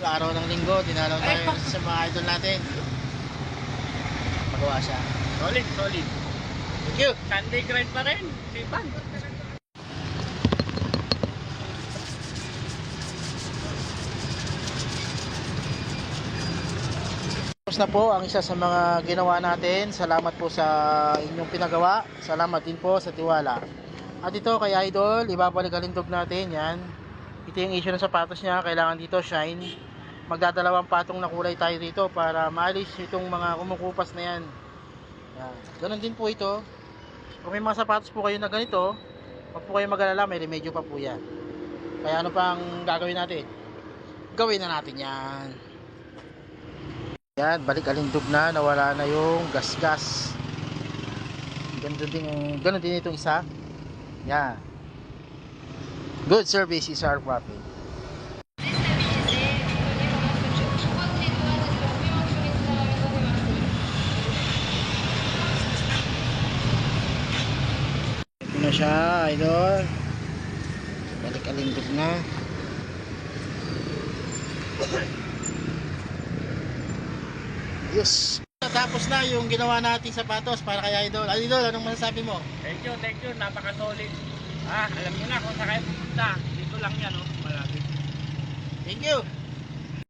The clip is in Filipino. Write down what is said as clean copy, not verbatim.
araw ng linggo, dinalaw tayo sa mga idol natin. Magawa siya. Solid, solid. Thank you. Sunday grind pa rin. Sipan. Tapos na po ang isa sa mga ginawa natin. Salamat po sa inyong pinagawa. Salamat din po sa tiwala. At ito kay Idol, ibabalik alindog natin yan. Ito yung issue ng sapatos niya. Kailangan dito shine. Magdadalawang patong na kulay tayo dito para maalis itong mga kumukupas na yan. Yan. Ganon din po ito. Kung may mga sapatos po kayo na ganito, huwag po kayo mag-alala, may remedyo pa po yan. Kaya ano pang gagawin natin? Gawin na natin yan. Yan, balik alindog na, nawala na yung gas-gas. Ganon din itong isa. Yan. Good service is our profit. Ito na siya, idol. Balik alindog na. Yes. Tapos na yung ginawa nating sapatos para kay Idol. Idol, anong masasabi mo? Thank you, thank you. Napaka-solid. Alam niyo na kung saan kayo pupunta. Dito lang yan, oh. Malapit. Thank you.